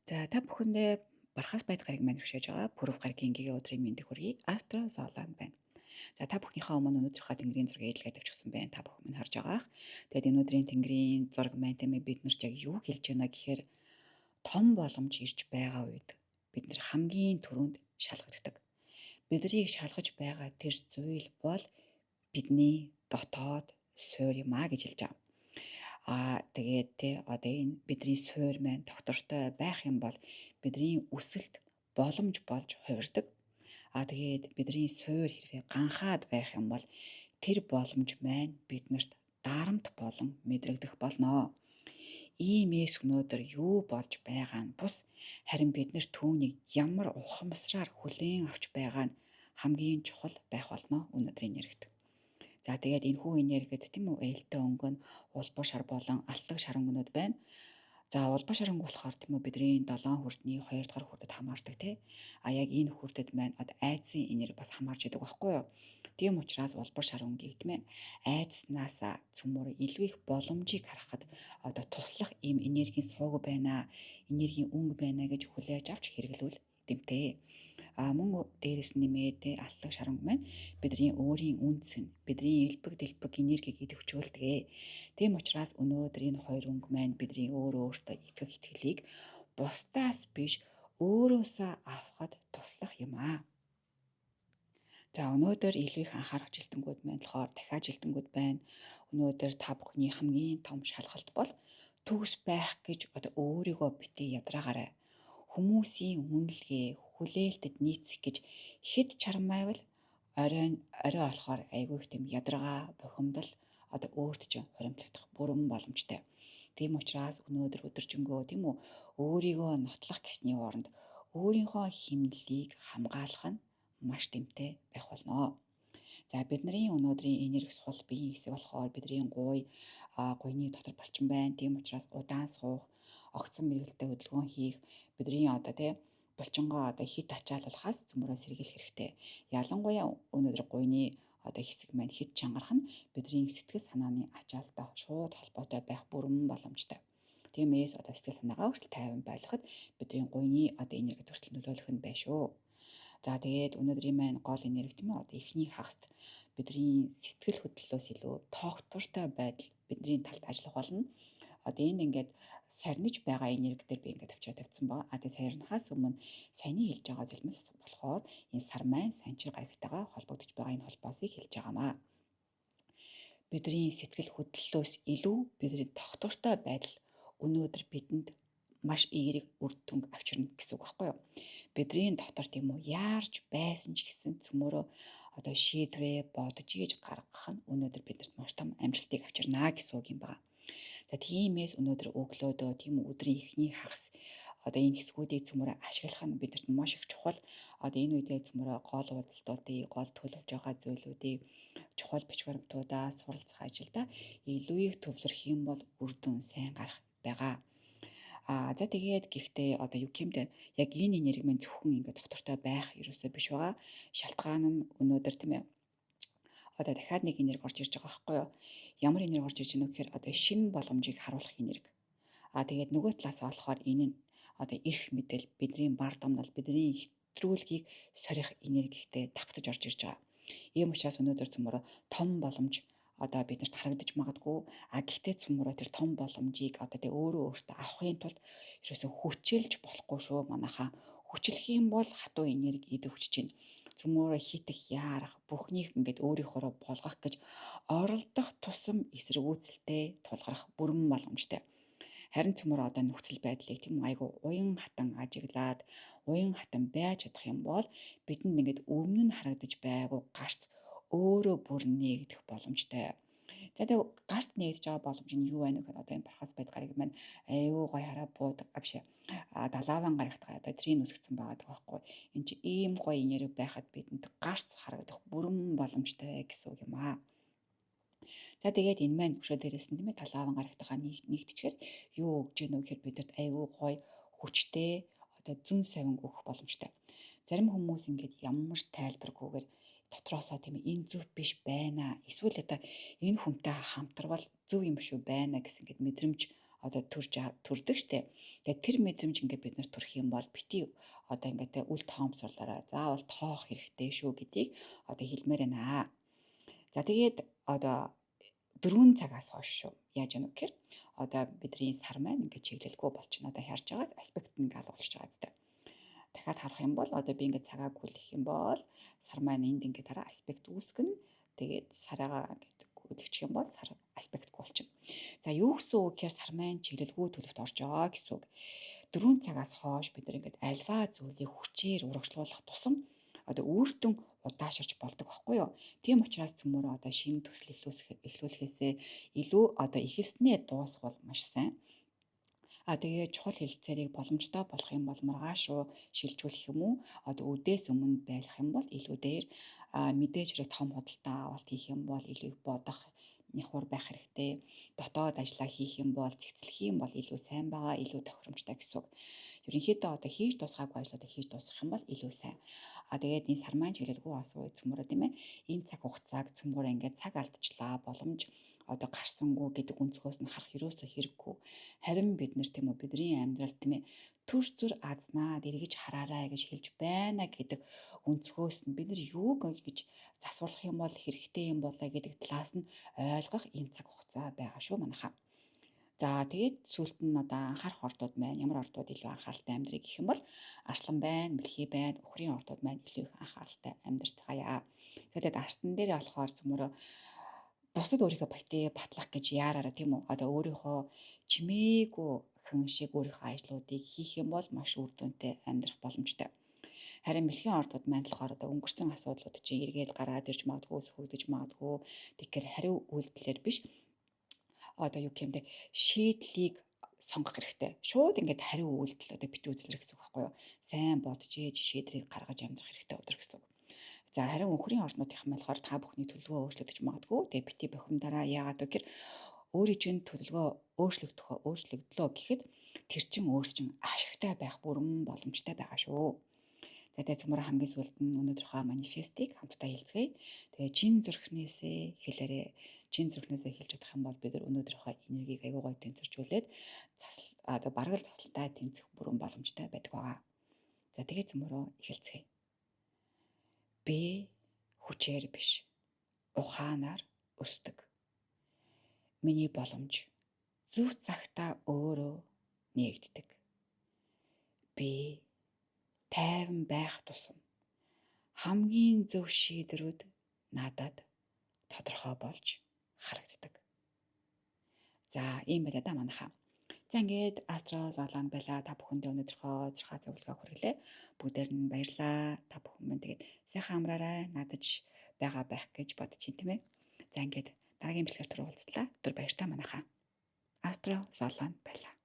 За та бүхэндээ Бархаас Байдгарыг маань хүшээж байгаа. Пүрэв гарагийн гигэ өдрийн мэндийг хүргэе. Астро Золан байна. За та бүхнийхээ өмнө өнөөдрийнхөө тэнгэрийн зургийг илгээд тавьчихсан байна. Та бүхэн минь харж байгаа. Тэгээд энэ өдрийн тэнгэрийн зураг маань тийм ээ биднэрт яг юу хэлж байна гэхээр том боломж ирж байгаа үед бид нэр хамгийн түрүүнд шалгагддаг. Биднийг шалгаж байгаа тэр зүйл бол бидний дотоод суурь юм а гэж хэлж байгаа. Тэгээд те одоо энэ бидний суурь маань доктортой байх юм бол бидний өсөлт боломж болж хувирдаг. Тэгээд бидний суурь хэрвээ ганхаад байх юм бол тэр боломж маань биднэрт дарамт болон мэдрэгдэх болно. Иймээс өнөөдөр юу болж байгаа нь бус харин бид нэр түүнийг ямар ухамсараар хүлээн авч байгаа нь хамгийн чухал байх болно өнөөдрийн яригт. За тэгээд энэ хүү энергид тийм үү ээлтэй өнгө нь улбар шар болон алтлаг шар өнгөнүүд байна. За улбар шар өнгө болохоор тийм үү бидний 7 хүрдний 2 дугаар хүрдэд хамаардаг тий. Яг энэ хүрдэд маань одоо айдсын энерги бас хамаарч идэг байхгүй юу? Тийм учраас улбар шар өнгөийг тийм ээ айдснаас цөмөр илүү их боломжийг харахад одоо туслах ийм энергийн сууг байна, энергийн өнгө байна гэж хүлээж авч хэрэглүүл дэмтэй. Мөн дээрэс нэмээд алтлаг шаранг маань бидний өөрийн үнц нь бидний элбэг дэлбэг энергийг идэвхжүүлдэг. Тийм учраас өнөөдөр энэ хоёр өнгө маань бидний өөртөө итгэх итгэлийг бусдаас биш өөрөөсөө авахд туслах юм аа. За өнөөдөр илүү их анхаарах жилтэнгүүд маань болохоор дахиад жилтэнгүүд байна. Өнөөдөр та бүхний хамгийн том шалгалт бол төгс байх гэж одоо өөрийгөө битгий ядраагаарай. Хүмүүсийн үнэлгээ, хүлээлтэд нийцэх гэж хэд чармайвал орой болохоор айгүй их тийм ядаргаа, бухимдал одоо өөрт чинь хуримтлагдах бүрэн боломжтой. Тийм учраас өнөөдөр өдөржингөө тийм үү өөрийгөө нотлох гэсний оронд өөрийнхөө химнэлийг хамгаалах нь маш тэмтэй байх болно. За бидний өнөөдрийн энерги сул биеийн хэсэг болохоор бидний гуйны дотор болчин байна. Тийм учраас удаан суух, огцон мэрэгэлтэй хөдөлгөөн хийх, бидний одоо тий булчингоо одоо хит ачаалуулахаас цөмөрөө сэргийлэх хэрэгтэй. Ялангуяа өнөөдөр гуйны одоо хэсэг маань хит чангарах нь бидний сэтгэл санааны ачаалтай шууд холбоотой байх бүрэн боломжтой. Тиймээс одоо сэтгэл санаагаа хүртэл тайван байлгахад бидний гуйны одоо энерги хүртэл нөлөөлөх нь байна шүү. За тэгээд өнөөдрийн маань гол энерги тийм ээ одоо эхний хагаст бидний сэтгэл хөдлөлөөс илүү тогтвортой байдал бидний талд ажиллах болно. Одоо энд ингээд сарниж байгаа энерги дээр би ингээд авчираа тавьсан байгаа. Тэгээд сарнихаас өмнө саяны хэлж байгаа зүйлмэл болохоор энэ сар маань санчир гарагтайгаа холбогдож байгаа энэ холбоосыг хэлж байгаамаа. Бидний сэтгэл хөдлөлөөс илүү бидний тогтвортой байдал өнөөдөр бидэнд маш эерэг үр дүнг авчирна гэсэн үг байхгүй юу? Бидний дотор тийм үү яарч байсан ч гэсэн цөмөрөө одоо шийдвэрээ бодож ийж гаргах нь өнөөдөр бидэнд маш том амжилтыг авчирна гэсэн үг юм байна. За тиймээс өнөөдөр өглөөдөө тийм үү өдрийн эхний хагас одоо энэ хэсгүүдийг цөмөрөө ашиглах нь бидэнд маш их чухал. Одоо энэ үедээ цөмөрөө гол уулзалтуудыг, гол төлөвлөж байгаа зүйлүүдийг чухал бичвэрмтуудаа суралцах ажилдаа илүү их төвлөрөх юм бол үр дүн сайн гарах байгаа. За тэгээд гэхдээ одоо юу гэмдэ яг энэ энерги маань зөвхөн ингээд доктортой байх ерөөсөө биш байгаа. Шалтгаан нь өнөөдөр тийм ээ одоо дахиад нэг энерги орж ирж байгаа байхгүй юу? Ямар энерги орж ирж байна вэ гэхээр одоо шинэ боломжийг харуулах энерги. Тэгээд нөгөө талаас болохоор энэ нь одоо эрх мэдэл бидний бар дамнал бидний хэтрүүлгийг сорих энергитэй давтаж орж ирж байгаа. Ийм учраас өнөөдөр цөмөрө том боломж одоо биднэрт харагдаж магадгүй гэхдээ цөмөрөө тэр том боломжийг одоо тэг өөртөө авахын тулд ерөөсө хүчилж болохгүй шүү манайхаа. Хүчлэх юм бол хатуу энерги идэвхжиж чинь цөмөрөө хитэх яарах бүхнийх ингээд өөрийнхөө болгох гэж оролдох тусам эсэргүүцэлтэй тулгарх бүрэн боломжтой. Харин цөмөр одоо нөхцөл байдлыг тийм айгу уян хатан ажиглаад уян хатан байж чадах юм бол бидэнд ингээд өмнө нь харагдаж байгаагүй гарц өөрөө бүр нээгдэх боломжтой. За тэгээ гарт нэгдэж байгаа боломж нь юу байна вэ гэхээр одоо энэ Бархаас Байдгарыг маань аюу гой хараа буудаг авш далааван гарагтгаа одоо трийн үсгцэн байгаа байхгүй. Энд чи ийм гой энерги байхад бидэнд гарц харагдах бүрэн боломжтой гэсэн үг юм аа. За тэгээд энэ маань өшөө дээрээс нь тийм ээ талааван гарагтайгаа нэгтчихээр юу өгж гэнэ вэ гэхээр бидэд аюу гой хүчтэй одоо зүн савин өгөх боломжтой. Зарим хүмүүс ингээд ямар ч тайлбаргүйгээр дотроосоо тийм энэ зөв биш байна. Эсвэл одоо энэ хүнтэй хамтрвал зөв юм шүү байна гэсэн ингээд мэдрэмж одоо төрдөг штэ. Тэгээд тэр мэдрэмж ингээд бид нар төрөх юм бол бити одоо ингээд те үл тоомцоолоорой. Заавал тоох хэрэгтэй шүү гэдгийг одоо хэлмээр байна. За тэгээд одоо 4 цагаас хойш шүү. Яаж яах вэ гэхээр одоо бидний сар маань ингээд чиглэлгүй болчихно. Одоо харж байгаа аспект нь ингээд болчихж байгаа гэдэг. Дахиад харах юм бол одоо би ингээд цагааг хүлэх юм бол сар маань энд ингээд дараа аспект үүсгэн тэгээд сараагаа ингээд гүйлчих юм бол сар аспектгүй болчихно. За юу гэсэн үг гэхээр сар маань чиглэлгүй төлөвт орж байгаа гэсэн үг. 4 цагаас хойш бид нар ингээд альва зүйлийг хүчээр урагшлуулах тусам одоо өөртөө удаашрч болдог байхгүй юу? Тийм учраас цөмөрөө одоо шинэ төсөл эхлүүлэхээсээ илүү одоо ихэлснээ дуусгал маш сайн. Тэгээд чухал хэлэлцээрийг боломжтой болох юм бол маргааш руу шилжүүлэх юм уу? Одоо үдээс өмнө байх юм бол илүү дээр мэдээж хэрэг том худалдан авалт хийх юм бол илүү их бодох нягур байх хэрэгтэй. Дотоод ажиллаа хийх юм бол цэгцлэх юм бол илүү сайн байгаа, илүү тохиромжтой гэсэн үг. Ерөнхийдөө одоо хийж дуусгаагүй ажлуудыг хийж дуусгах юм бол илүү сайн. Тэгээд энэ сар маань чиглэлгүй асуу цөмөрөө тийм ээ. Энэ цаг хугацааг цөмөрөө ингээд цаг алдчихлаа боломж одоо гарсангүй гэдэг өнцгөөс нь харах ерөөсөө хэрэггүй. Харин бид нар тийм үү бидний амьдрал тийм ээ төр зүр азнаад эргэж хараарай гэж хэлж байна гэдэг өнцгөөс нь бид нар юуг гэж засварлах юм бол хэрэгтэй юм болоо гэдэг талаас нь ойлгох энэ цаг хугацаа байгаа шүү манайхаа. За тэгээд сүүлд нь одоо анхаарах ордууд маань ямар ордууд илүү анхааралтай амьдрыг гэх юм бол арслан байна, мэлхий байна, өхрийн ордууд маань илүү их анхааралтай амьдарцгаая. Тэгээд арслан дээр болохоор цөмөрөө бусад өөрийнхөө батлах гэж яараараа тийм үү? Одоо өөрийнхөө чимээгүй хүн шиг өөрийнхөө ажлуудыг хийх юм бол маш үр дүнтэй амьдрах боломжтой. Харин мэлхийн ордууд маань болохоор одоо өнгөрсөн асуудлууд чинь эргээд гараад ирж магадгүй, сөхөгдөж магадгүй. Тэгэхээр хариу үйлдэлээр биш одоо юу гэмдэ шийдлийг сонгох хэрэгтэй. Шууд ингээд хариу үйлдэл одоо бит үзлэр гэсэн үг байхгүй юу? Сайн бодож ээж шийдрийг гаргаж амьдрах хэрэгтэй өдөр гэсэн үг. За харин өхрийн орнуудынхан болохоор та бүхний төлөвлөгөө өөрчлөгдөж магадгүй. Тэгээ бити бохимдараа яагаад вэ гэхээр өөрийн чинь төлөвлөгөө өөрчлөгдлөө гэхэд тэр чин өөрчлөн ашигтай байх бүрэн боломжтой байгаа шүү. За тэгээ цөмөр хамгийн сүүлд нь өнөөдрийнхөө манифестыг хамтдаа хэлцгээе. Тэгээ чин зүрхнээсээ хэлээрээ чин зүрхнээсээ хэлж чадах юм бол бид нар өнөөдрийнхөө энергийг аягүй гоё тэнцвэржүүлээд одоо баргал засалтай тэнцэх бүрэн боломжтой байдаг байгаа. За тэгээ цөмөрөө эхэлцгээе. Би хүчээр биш, ухаанаар өсдөг. Миний боломж зөв цагтаа өөрөө нээгддэг. Би тайван байх тусам хамгийн зөв шийдвэрүүд надад тодорхой болж харагддаг. За ийм байлаа да манайхаа. За ингээд Астро Золон байла. Та бүхэндээ өнөөдрийнхөө зурхаа зөвлөгөө хүргэлээ. Бүгдээр нь баярлаа. Та бүхэн мэн тэгээд сайхан амраарай. Надад байгаа байх гэж бодож чинь тийм ээ. За ингээд дараагийн бэлгээр түрүү уулзлаа. Өдөр баяр та манайхаа. Астро Золон байла.